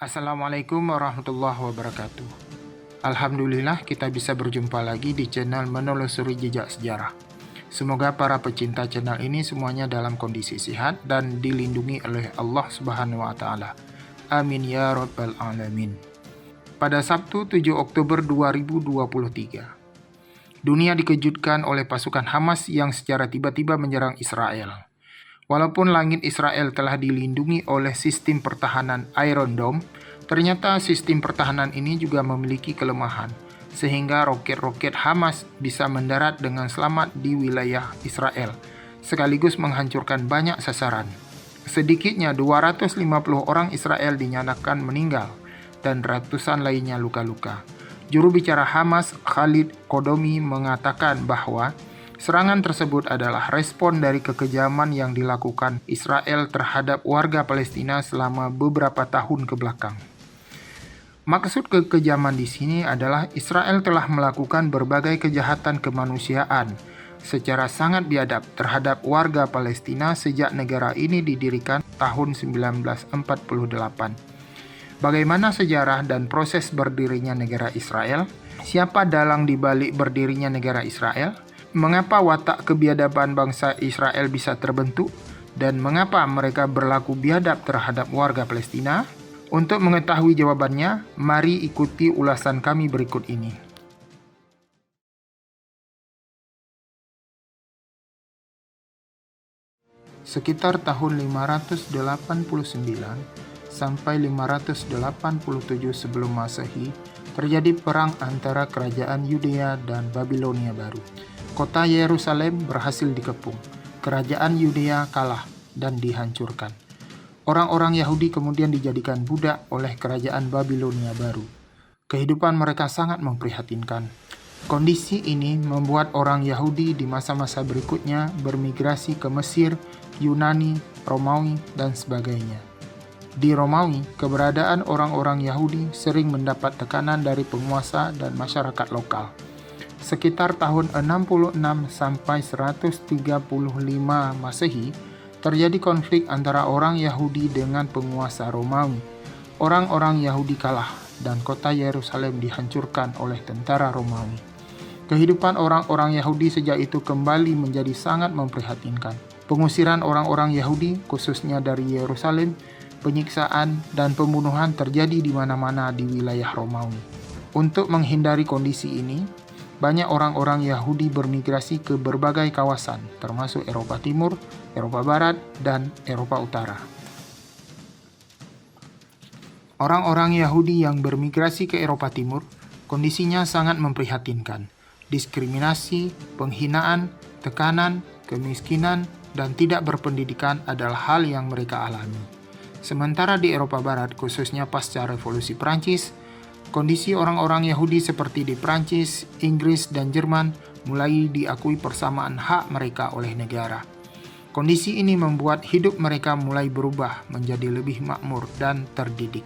Assalamualaikum warahmatullahi wabarakatuh. Alhamdulillah kita bisa berjumpa lagi di channel Menelusuri Jejak Sejarah. Semoga para pecinta channel ini semuanya dalam kondisi sehat dan dilindungi oleh Allah Subhanahu wa taala. Amin ya rabbal alamin. Pada Sabtu 7 Oktober 2023, dunia dikejutkan oleh pasukan Hamas yang secara tiba-tiba menyerang Israel. Walaupun langit Israel telah dilindungi oleh sistem pertahanan Iron Dome, ternyata sistem pertahanan ini juga memiliki kelemahan, sehingga roket-roket Hamas bisa mendarat dengan selamat di wilayah Israel, sekaligus menghancurkan banyak sasaran. Sedikitnya 250 orang Israel dinyatakan meninggal, dan ratusan lainnya luka-luka. Juru bicara Hamas, Khalid Kodomi, mengatakan bahwa serangan tersebut adalah respon dari kekejaman yang dilakukan Israel terhadap warga Palestina selama beberapa tahun ke belakang. Maksud kekejaman di sini adalah Israel telah melakukan berbagai kejahatan kemanusiaan secara sangat biadab terhadap warga Palestina sejak negara ini didirikan tahun 1948. Bagaimana sejarah dan proses berdirinya negara Israel? Siapa dalang di balik berdirinya negara Israel? Mengapa watak kebiadaban bangsa Israel bisa terbentuk? Dan mengapa mereka berlaku biadab terhadap warga Palestina? Untuk mengetahui jawabannya, mari ikuti ulasan kami berikut ini. Sekitar tahun 589 sampai 587 sebelum Masehi, terjadi perang antara kerajaan Yudea dan Babilonia baru. Kota Yerusalem berhasil dikepung. Kerajaan Yudea kalah dan dihancurkan. Orang-orang Yahudi kemudian dijadikan budak oleh kerajaan Babilonia baru. Kehidupan mereka sangat memprihatinkan. Kondisi ini membuat orang Yahudi di masa-masa berikutnya bermigrasi ke Mesir, Yunani, Romawi, dan sebagainya. Di Romawi, keberadaan orang-orang Yahudi sering mendapat tekanan dari penguasa dan masyarakat lokal. Sekitar tahun 66 sampai 135 Masehi, terjadi konflik antara orang Yahudi dengan penguasa Romawi. Orang-orang Yahudi kalah dan kota Yerusalem dihancurkan oleh tentara Romawi. Kehidupan orang-orang Yahudi sejak itu kembali menjadi sangat memprihatinkan. Pengusiran orang-orang Yahudi, khususnya dari Yerusalem, penyiksaan dan pembunuhan terjadi di mana-mana di wilayah Romawi. Untuk menghindari kondisi ini, banyak orang-orang Yahudi bermigrasi ke berbagai kawasan, termasuk Eropa Timur, Eropa Barat, dan Eropa Utara. Orang-orang Yahudi yang bermigrasi ke Eropa Timur, kondisinya sangat memprihatinkan. Diskriminasi, penghinaan, tekanan, kemiskinan, dan tidak berpendidikan adalah hal yang mereka alami. Sementara di Eropa Barat, khususnya pasca Revolusi Prancis, kondisi orang-orang Yahudi seperti di Prancis, Inggris, dan Jerman mulai diakui persamaan hak mereka oleh negara. Kondisi ini membuat hidup mereka mulai berubah menjadi lebih makmur dan terdidik.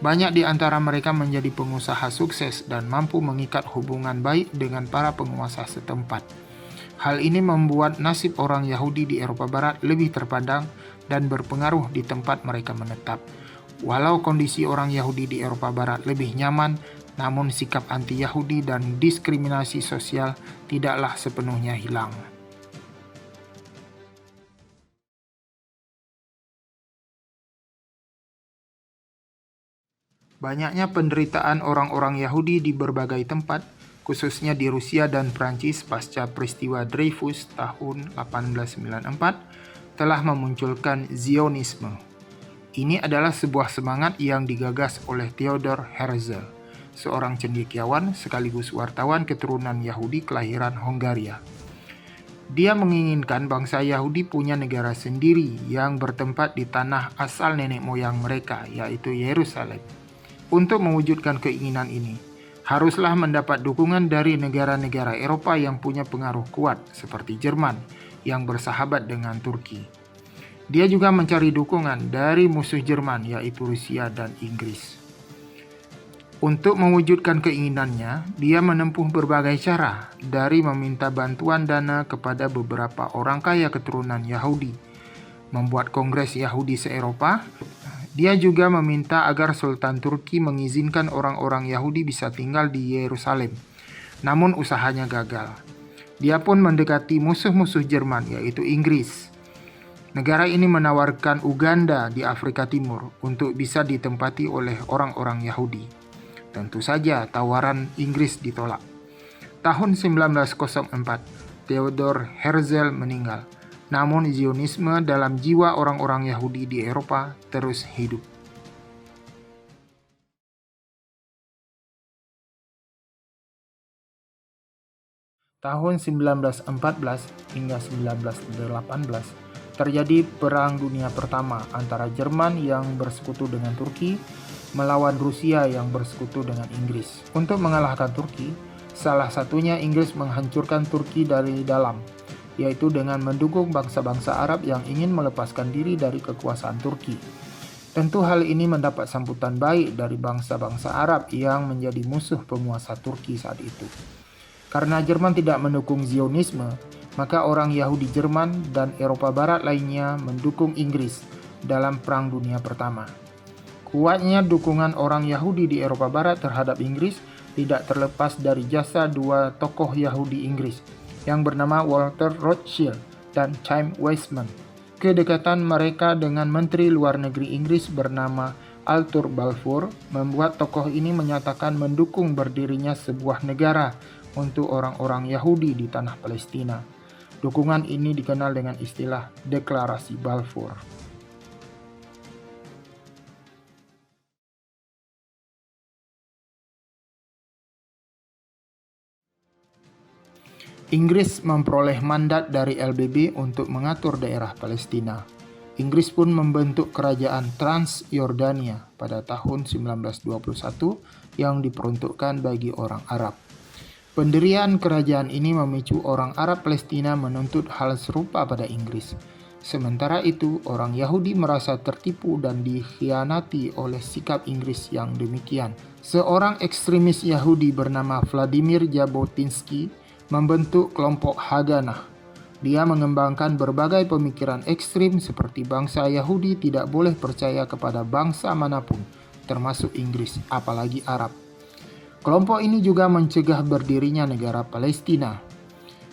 Banyak di antara mereka menjadi pengusaha sukses dan mampu mengikat hubungan baik dengan para penguasa setempat. Hal ini membuat nasib orang Yahudi di Eropa Barat lebih terpandang dan berpengaruh di tempat mereka menetap. Walau kondisi orang Yahudi di Eropa Barat lebih nyaman, namun sikap anti-Yahudi dan diskriminasi sosial tidaklah sepenuhnya hilang. Banyaknya penderitaan orang-orang Yahudi di berbagai tempat, khususnya di Rusia dan Prancis pasca peristiwa Dreyfus tahun 1894, telah memunculkan Zionisme. Ini adalah sebuah semangat yang digagas oleh Theodor Herzl, seorang cendekiawan sekaligus wartawan keturunan Yahudi kelahiran Hongaria. Dia menginginkan bangsa Yahudi punya negara sendiri yang bertempat di tanah asal nenek moyang mereka, yaitu Yerusalem. Untuk mewujudkan keinginan ini, haruslah mendapat dukungan dari negara-negara Eropa yang punya pengaruh kuat, seperti Jerman, yang bersahabat dengan Turki. Dia juga mencari dukungan dari musuh Jerman, yaitu Rusia dan Inggris. Untuk mewujudkan keinginannya, dia menempuh berbagai cara, dari meminta bantuan dana kepada beberapa orang kaya keturunan Yahudi, membuat kongres Yahudi se-Eropa. Dia juga meminta agar Sultan Turki mengizinkan orang-orang Yahudi bisa tinggal di Yerusalem. Namun usahanya gagal. Dia pun mendekati musuh-musuh Jerman, yaitu Inggris. Negara ini menawarkan Uganda di Afrika Timur untuk bisa ditempati oleh orang-orang Yahudi. Tentu saja tawaran Inggris ditolak. Tahun 1904, Theodor Herzl meninggal. Namun Zionisme dalam jiwa orang-orang Yahudi di Eropa terus hidup. Tahun 1914 hingga 1918 terjadi Perang Dunia Pertama antara Jerman yang bersekutu dengan Turki melawan Rusia yang bersekutu dengan Inggris. Untuk mengalahkan Turki, salah satunya Inggris menghancurkan Turki dari dalam, yaitu dengan mendukung bangsa-bangsa Arab yang ingin melepaskan diri dari kekuasaan Turki. Tentu hal ini mendapat sambutan baik dari bangsa-bangsa Arab yang menjadi musuh penguasa Turki saat itu. Karena Jerman tidak mendukung Zionisme, maka orang Yahudi Jerman dan Eropa Barat lainnya mendukung Inggris dalam Perang Dunia Pertama. Kuatnya dukungan orang Yahudi di Eropa Barat terhadap Inggris tidak terlepas dari jasa dua tokoh Yahudi Inggris yang bernama Walter Rothschild dan Chaim Weizmann. Kedekatan mereka dengan Menteri Luar Negeri Inggris bernama Arthur Balfour membuat tokoh ini menyatakan mendukung berdirinya sebuah negara untuk orang-orang Yahudi di tanah Palestina. Dukungan ini dikenal dengan istilah Deklarasi Balfour. Inggris memperoleh mandat dari LBB untuk mengatur daerah Palestina. Inggris pun membentuk kerajaan Transjordania pada tahun 1921 yang diperuntukkan bagi orang Arab. Pendirian kerajaan ini memicu orang Arab Palestina menuntut hal serupa pada Inggris. Sementara itu, orang Yahudi merasa tertipu dan dikhianati oleh sikap Inggris yang demikian. Seorang ekstremis Yahudi bernama Vladimir Jabotinsky membentuk kelompok Haganah. Dia mengembangkan berbagai pemikiran ekstrim seperti bangsa Yahudi tidak boleh percaya kepada bangsa manapun, termasuk Inggris, apalagi Arab. Kelompok ini juga mencegah berdirinya negara Palestina.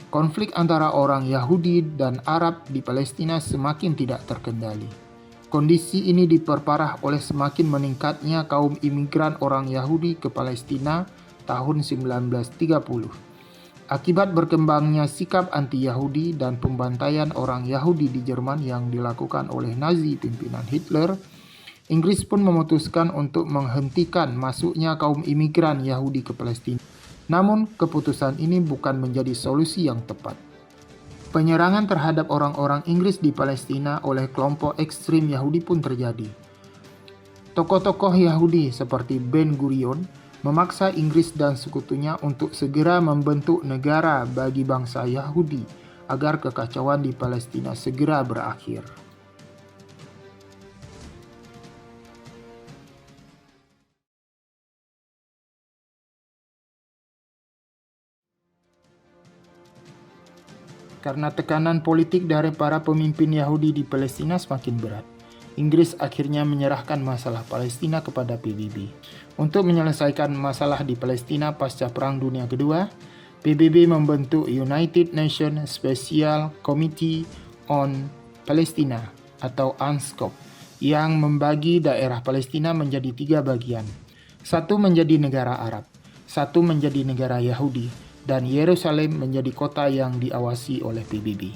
Konflik antara orang Yahudi dan Arab di Palestina semakin tidak terkendali. Kondisi ini diperparah oleh semakin meningkatnya kaum imigran orang Yahudi ke Palestina tahun 1930. Akibat berkembangnya sikap anti-Yahudi dan pembantaian orang Yahudi di Jerman yang dilakukan oleh Nazi pimpinan Hitler, Inggris pun memutuskan untuk menghentikan masuknya kaum imigran Yahudi ke Palestina. Namun, keputusan ini bukan menjadi solusi yang tepat. Penyerangan terhadap orang-orang Inggris di Palestina oleh kelompok ekstrim Yahudi pun terjadi. Tokoh-tokoh Yahudi seperti Ben Gurion memaksa Inggris dan sekutunya untuk segera membentuk negara bagi bangsa Yahudi agar kekacauan di Palestina segera berakhir. Karena tekanan politik dari para pemimpin Yahudi di Palestina semakin berat, Inggris akhirnya menyerahkan masalah Palestina kepada PBB. Untuk menyelesaikan masalah di Palestina pasca Perang Dunia Kedua, PBB membentuk United Nations Special Committee on Palestine atau UNSCOP yang membagi daerah Palestina menjadi 3 bagian. Satu menjadi negara Arab, satu menjadi negara Yahudi, dan Yerusalem menjadi kota yang diawasi oleh PBB.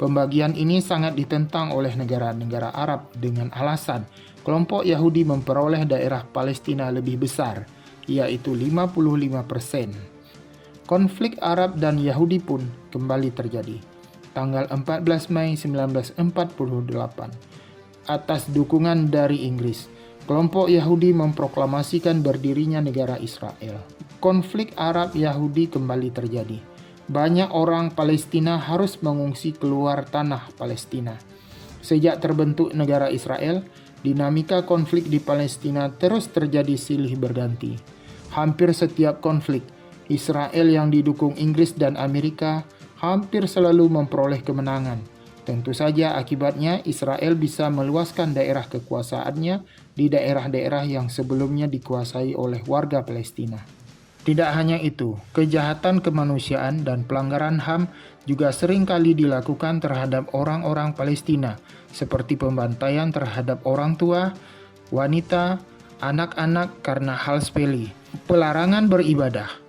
Pembagian ini sangat ditentang oleh negara-negara Arab dengan alasan kelompok Yahudi memperoleh daerah Palestina lebih besar, yaitu 55%. Konflik Arab dan Yahudi pun kembali terjadi. Tanggal 14 Mei 1948, atas dukungan dari Inggris, kelompok Yahudi memproklamasikan berdirinya negara Israel. Konflik Arab-Yahudi kembali terjadi. Banyak orang Palestina harus mengungsi keluar tanah Palestina. Sejak terbentuk negara Israel, dinamika konflik di Palestina terus terjadi silih berganti. Hampir setiap konflik, Israel yang didukung Inggris dan Amerika hampir selalu memperoleh kemenangan. Tentu saja akibatnya Israel bisa meluaskan daerah kekuasaannya di daerah-daerah yang sebelumnya dikuasai oleh warga Palestina. Tidak hanya itu, kejahatan kemanusiaan dan pelanggaran HAM juga seringkali dilakukan terhadap orang-orang Palestina, seperti pembantaian terhadap orang tua, wanita, anak-anak karena hal sepele, pelarangan beribadah,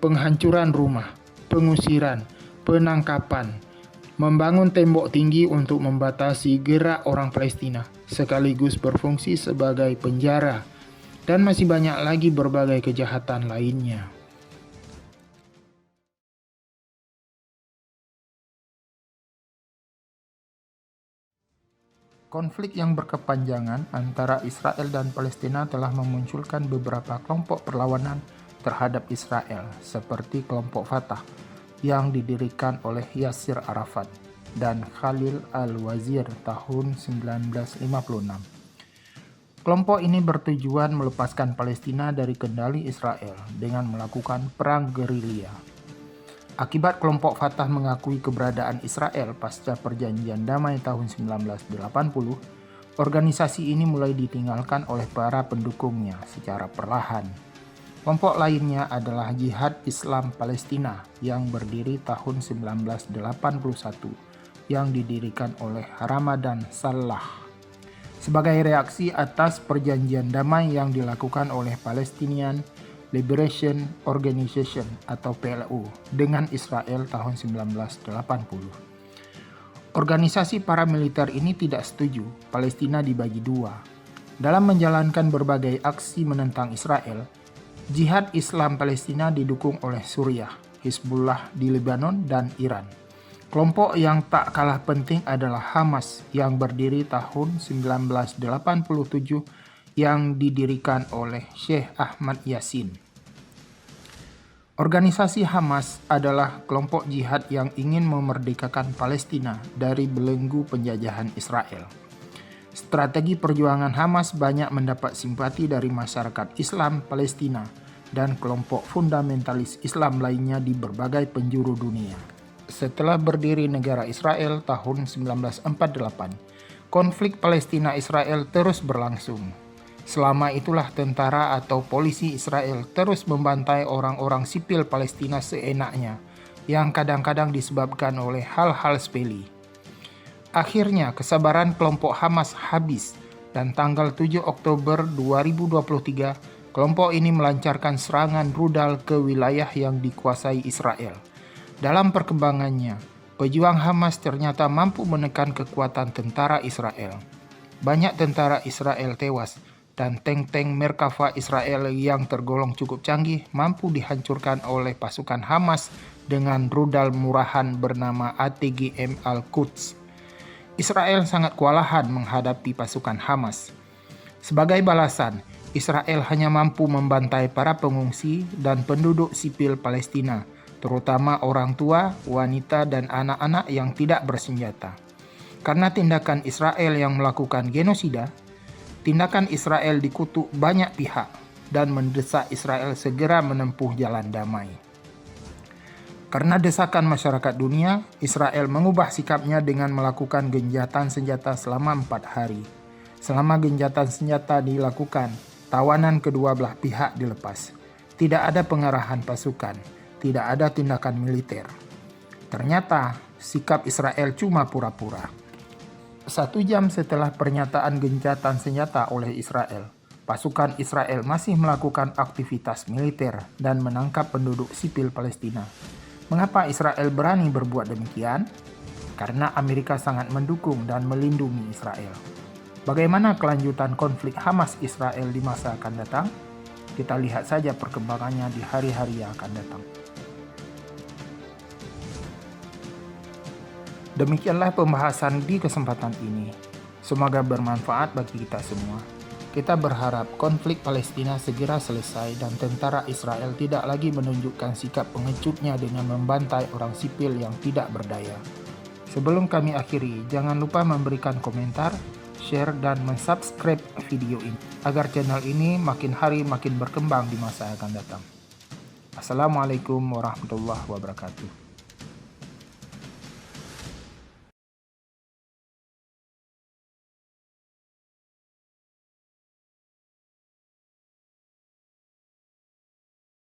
penghancuran rumah, pengusiran, penangkapan, membangun tembok tinggi untuk membatasi gerak orang Palestina, sekaligus berfungsi sebagai penjara, dan masih banyak lagi berbagai kejahatan lainnya. Konflik yang berkepanjangan antara Israel dan Palestina telah memunculkan beberapa kelompok perlawanan terhadap Israel, seperti kelompok Fatah, yang didirikan oleh Yasir Arafat dan Khalil al-Wazir tahun 1956. Kelompok ini bertujuan melepaskan Palestina dari kendali Israel dengan melakukan perang gerilya. Akibat kelompok Fatah mengakui keberadaan Israel pasca perjanjian damai tahun 1980, organisasi ini mulai ditinggalkan oleh para pendukungnya secara perlahan. Kelompok lainnya adalah Jihad Islam Palestina yang berdiri tahun 1981 yang didirikan oleh Ramadan Salah sebagai reaksi atas perjanjian damai yang dilakukan oleh Palestinian Liberation Organization atau PLO dengan Israel tahun 1980. Organisasi paramiliter ini tidak setuju Palestina dibagi dua. Dalam menjalankan berbagai aksi menentang Israel, Jihad Islam Palestina didukung oleh Suriah, Hizbullah di Lebanon, dan Iran. Kelompok yang tak kalah penting adalah Hamas yang berdiri tahun 1987 yang didirikan oleh Sheikh Ahmad Yassin. Organisasi Hamas adalah kelompok jihad yang ingin memerdekakan Palestina dari belenggu penjajahan Israel. Strategi perjuangan Hamas banyak mendapat simpati dari masyarakat Islam Palestina dan kelompok fundamentalis Islam lainnya di berbagai penjuru dunia. Setelah berdiri negara Israel tahun 1948, konflik Palestina-Israel terus berlangsung. Selama itulah tentara atau polisi Israel terus membantai orang-orang sipil Palestina seenaknya, yang kadang-kadang disebabkan oleh hal-hal sepele. Akhirnya kesabaran kelompok Hamas habis dan tanggal 7 Oktober 2023 kelompok ini melancarkan serangan rudal ke wilayah yang dikuasai Israel. Dalam perkembangannya, pejuang Hamas ternyata mampu menekan kekuatan tentara Israel. Banyak tentara Israel tewas dan tank-tank Merkava Israel yang tergolong cukup canggih mampu dihancurkan oleh pasukan Hamas dengan rudal murahan bernama ATGM Al-Quds. Israel sangat kewalahan menghadapi pasukan Hamas. Sebagai balasan, Israel hanya mampu membantai para pengungsi dan penduduk sipil Palestina, terutama orang tua, wanita, dan anak-anak yang tidak bersenjata. Karena tindakan Israel yang melakukan genosida, tindakan Israel dikutuk banyak pihak dan mendesak Israel segera menempuh jalan damai. Karena desakan masyarakat dunia, Israel mengubah sikapnya dengan melakukan gencatan senjata selama 4 hari. Selama gencatan senjata dilakukan, tawanan kedua belah pihak dilepas. Tidak ada pengarahan pasukan, tidak ada tindakan militer. Ternyata, sikap Israel cuma pura-pura. 1 jam setelah pernyataan gencatan senjata oleh Israel, pasukan Israel masih melakukan aktivitas militer dan menangkap penduduk sipil Palestina. Mengapa Israel berani berbuat demikian? Karena Amerika sangat mendukung dan melindungi Israel. Bagaimana kelanjutan konflik Hamas-Israel di masa akan datang? Kita lihat saja perkembangannya di hari-hari yang akan datang. Demikianlah pembahasan di kesempatan ini. Semoga bermanfaat bagi kita semua. Kita berharap konflik Palestina segera selesai dan tentara Israel tidak lagi menunjukkan sikap pengecutnya dengan membantai orang sipil yang tidak berdaya. Sebelum kami akhiri, jangan lupa memberikan komentar, share, dan mensubscribe video ini agar channel ini makin hari makin berkembang di masa yang akan datang. Assalamualaikum warahmatullahi wabarakatuh.